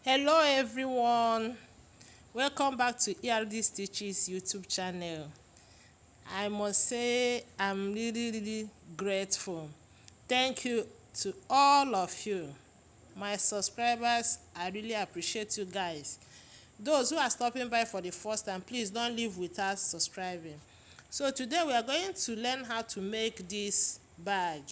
Hello everyone, welcome back to ERD Stitches YouTube channel. I must say I'm really grateful. Thank you to all of you, my subscribers. I really appreciate you guys. Those who are stopping by for the first time, please don't leave without subscribing. So today we are going to learn how to make this bag.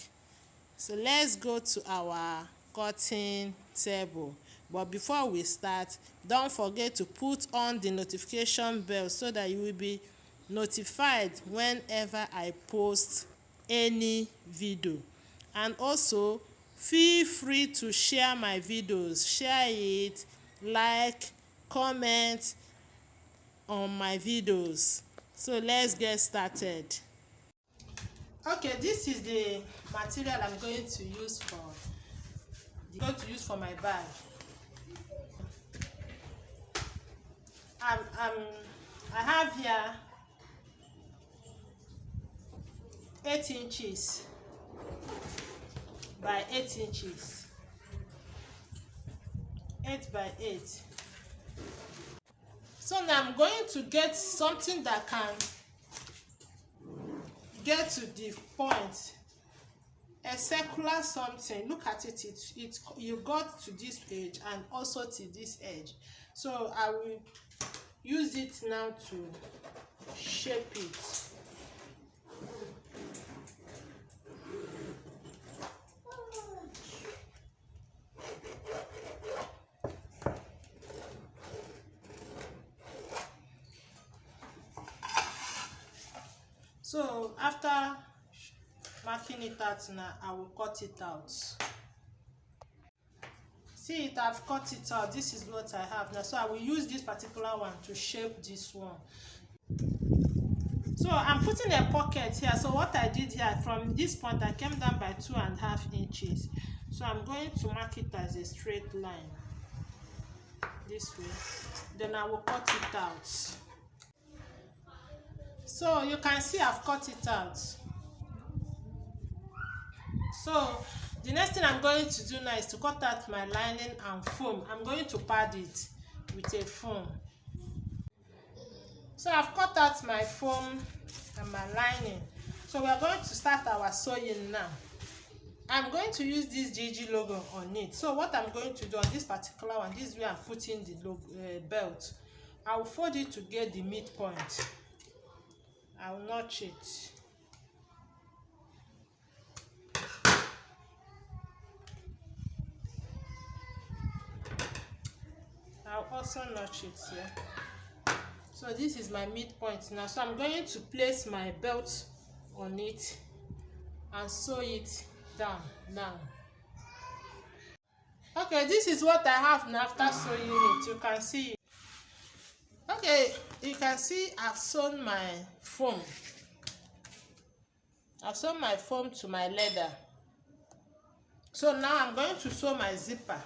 So let's go to our cutting table. But before we start, don't forget to put on the notification bell so that you will be notified whenever I post any video. And also feel free to share my videos, share it, like, comment on my videos. So let's get started. Okay, this is the material I'm going to use for my bag. I have here 8 inches by 8 inches, 8 by 8. So now I'm going to get something that can get to the point, a circular something. Look at it, you got to this edge and also to this edge. So I will use it now to shape it. So after marking it out now, I will cut it out. See it, I've cut it out. This is what I have now. So I will use this particular one to shape this one. So I'm putting a pocket here. So what I did here, from this point I came down by 2.5 inches. So I'm going to mark it as a straight line this way. Then I will cut it out. So you can see I've cut it out. So the next thing I'm going to do now is to cut out my lining and foam. I'm going to pad it with a foam. So I've cut out my foam and my lining. So we are going to start our sewing now. I'm going to use this GG logo on it. So what I'm going to do on this particular one, this is where I'm putting the logo, belt. I will fold it to get the midpoint. I will notch it. I'll also notch it here. So this is my midpoint now. So I'm going to place my belt on it and sew it down. Okay, this is what I have now after sewing it. You can see it. Okay, you can see I've sewn my foam. I've sewn my foam to my leather. So now I'm going to sew my zipper.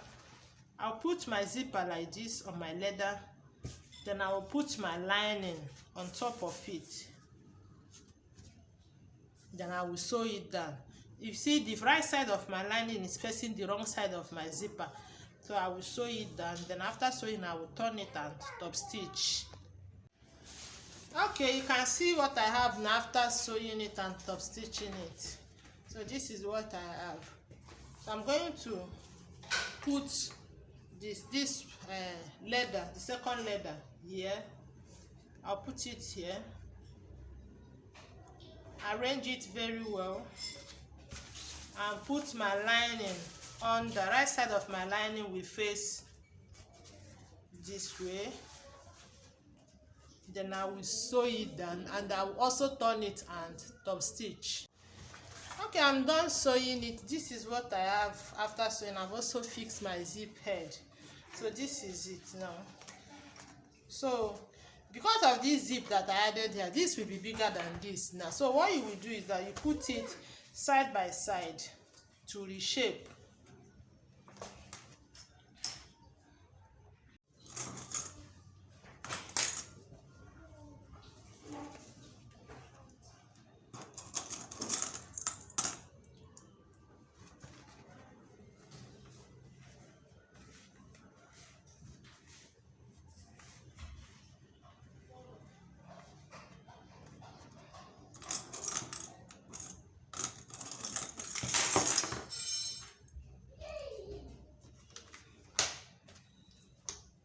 I'll put my zipper like this on my leather. Then I will put my lining on top of it. Then I will sew it down. You see the right side of my lining is facing the wrong side of my zipper. So I will sew it down. Then after sewing, I will turn it and top stitch. Okay, you can see what I have now after sewing it and top stitching it. So this is what I have. So I'm going to put this leather, the second leather here. I'll put it here. Arrange it very well and put my lining on the right side of my lining. Will face this way. Then I will sew it down and I will also turn it and top stitch. Okay, I'm done sewing it. This is what I have after sewing. I've also fixed my zip head. So this is it now. So because of this zip that I added here, this will be bigger than this now. So what you will do is that you put it side by side to reshape.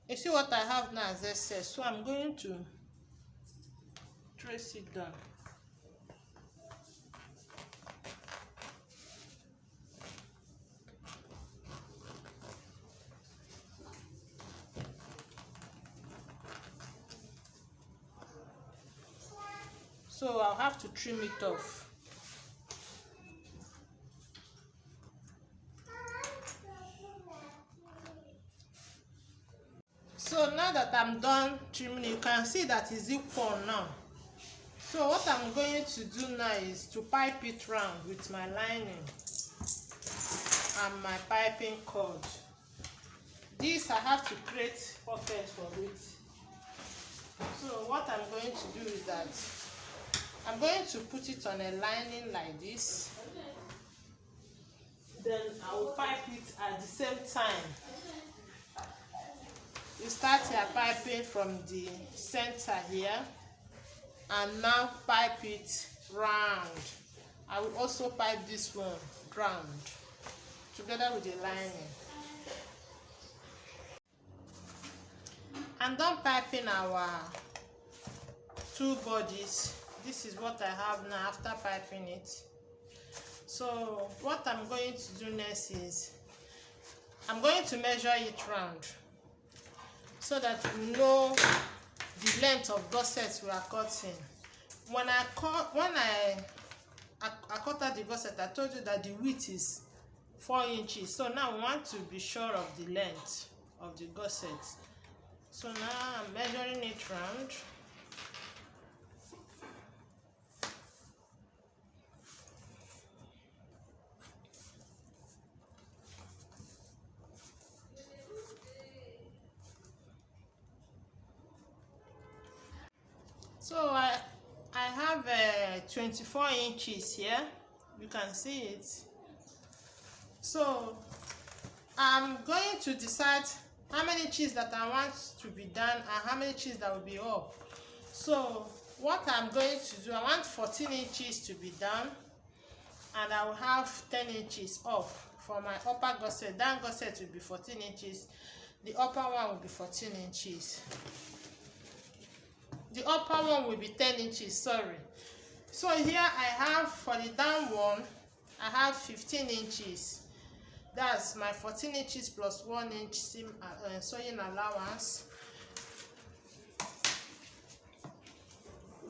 You see what I have now as excess, so I'm going to trace it down. So I'll have to trim it off. So now that I'm done trimming, you can see that it's equal now. So what I'm going to do now is to pipe it round with my lining and my piping cord. This I have to create pockets for it. So what I'm going to do is that I'm going to put it on a lining like this. Then I will pipe it at the same time. You start your piping from the center here and now pipe it round. I will also pipe this one round together with the lining. I'm done piping our two bodies. This is what I have now after piping it. So what I'm going to do next is I'm going to measure it round so that we know the length of gusset we are cutting. When I cut out the gusset, I told you that the width is 4 inches. So now we want to be sure of the length of the gusset. So now I'm measuring it round. So I have 24 inches here. You can see it. So I'm going to decide how many inches that I want to be done and how many inches that will be up. So what I'm going to do, I want 14 inches to be done, and I will have 10 inches up for my upper gusset. That gusset will be 14 inches. The upper one will be 14 inches. The upper one will be 10 inches, sorry. So here I have, for the down one, I have 15 inches. That's my 14 inches plus 1 inch sewing allowance.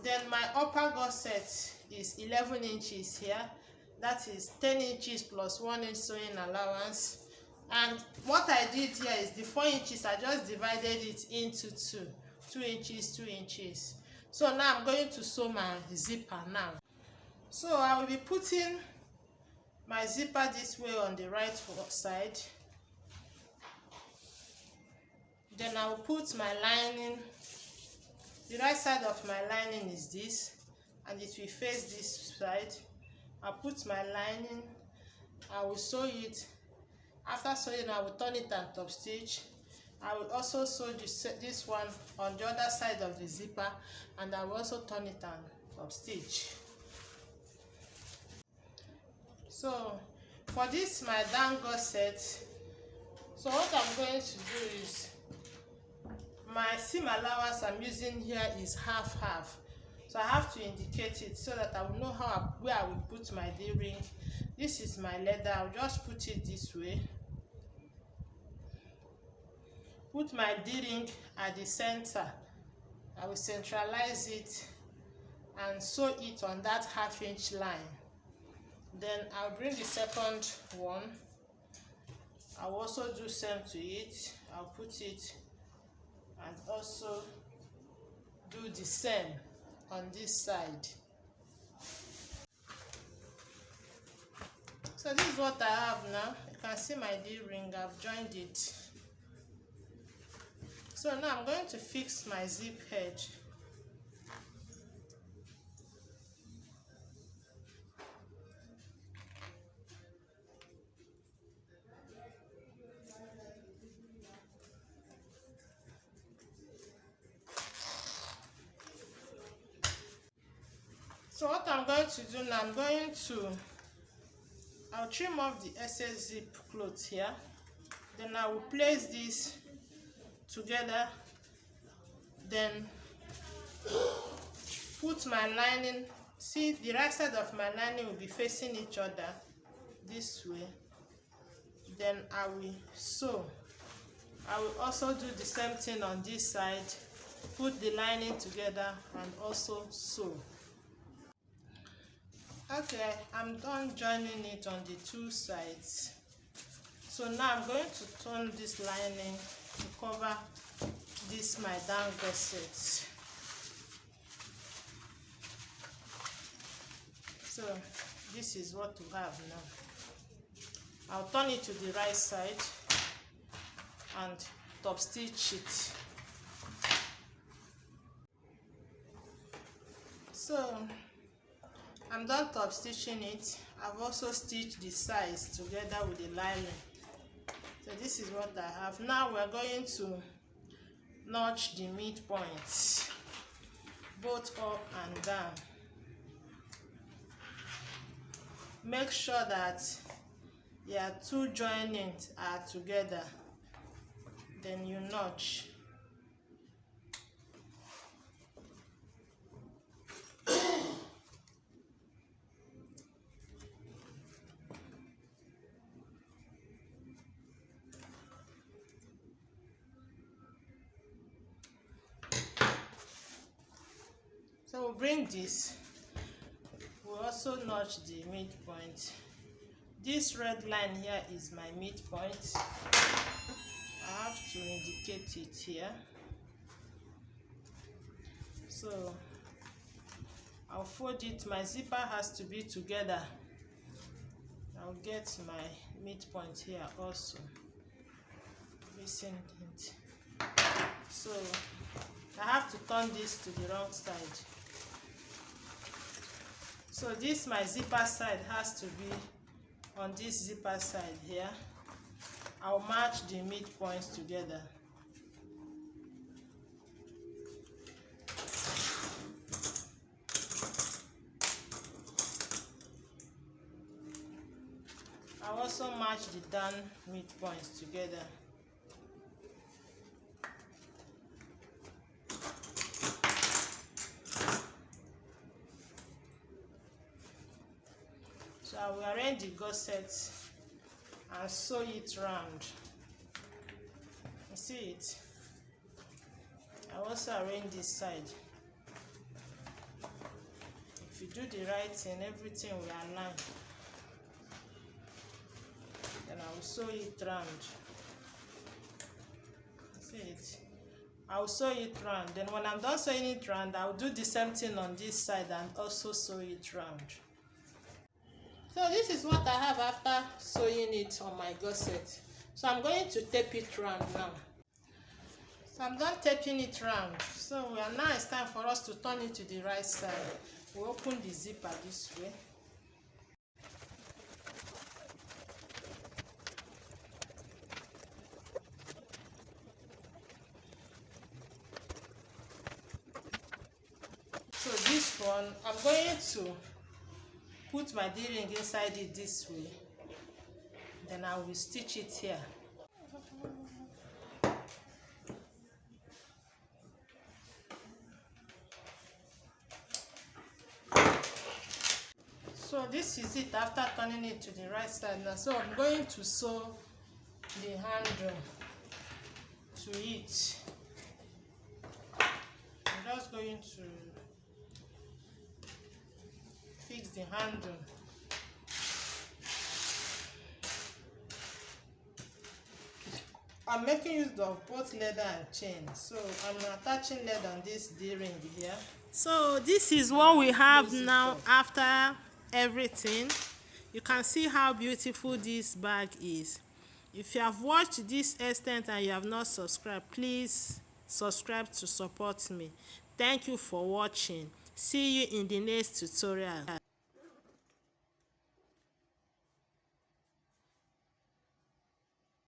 Then my upper gusset is 11 inches here. That is 10 inches plus 1 inch sewing allowance. And what I did here is the 4 inches, I just divided it into 2 inches, 2 inches. So now I'm going to sew my zipper now. So I will be putting my zipper this way on the right side. Then I will put my lining. The right side of my lining is this, and it will face this side. I'll put my lining. I will sew it. After sewing, I will turn it and top stitch. I will also sew this one on the other side of the zipper, and I will also turn it and top stitch. So for this my down gusset, so what I'm going to do is, my seam allowance I'm using here is half. So I have to indicate it so that I will know where I will put my D-ring. This is my leather. I'll just put it this way. Put my D-ring at the center. I will centralize it and sew it on that half-inch line. Then I'll bring the second one. I'll also do same to it. I'll put it and also do the same on this side. So this is what I have now. You can see my D-ring. I've joined it. So now I'm going to fix my zip edge. So what I'm going to do now, I'll trim off the excess zip cloth here. Then I will place this together, then put my lining. See, the right side of my lining will be facing each other this way. Then I will sew. I will also do the same thing on this side, put the lining together and also sew. Okay, I'm done joining it on the two sides. So now I'm going to turn this lining to cover this my down gusset. So this is what we have now. I'll turn it to the right side and top stitch it. So I'm done top stitching it. I've also stitched the sides together with the lining. So this is what I have. Now we're going to notch the midpoints, both up and down. Make sure that your two joinings are together. Then you notch. So we'll bring this. We'll also notch the midpoint. This red line here is my midpoint. I have to indicate it here. So I'll fold it. My zipper has to be together. I'll get my midpoint here also. Facing it. So I have to turn this to the wrong side. So this my zipper side has to be on this zipper side here. I'll match the midpoints together. I'll also match the down midpoints together. So I will arrange the gusset and sew it round. You see it? I also arrange this side. If you do the right thing, everything will align. Then I will sew it round. You see it? I will sew it round. Then when I'm done sewing it round, I will do the same thing on this side and also sew it round. So this is what I have after sewing it on my gusset. So I'm going to tape it round now. So I'm done taping it round. So now it's time for us to turn it to the right side. We open the zipper this way. So this one, I'm going to put my D-ring inside it this way. Then I will stitch it here. So this is it after turning it to the right side now. So I'm going to sew the handle to it. I'm just going to fix the handle. I'm making use of both leather and chain, so I'm attaching leather on this D-ring here. So this is what we have now after everything. You can see how beautiful this bag is. If you have watched this extent and you have not subscribed, please subscribe to support me. Thank you for watching. See you in the next tutorial.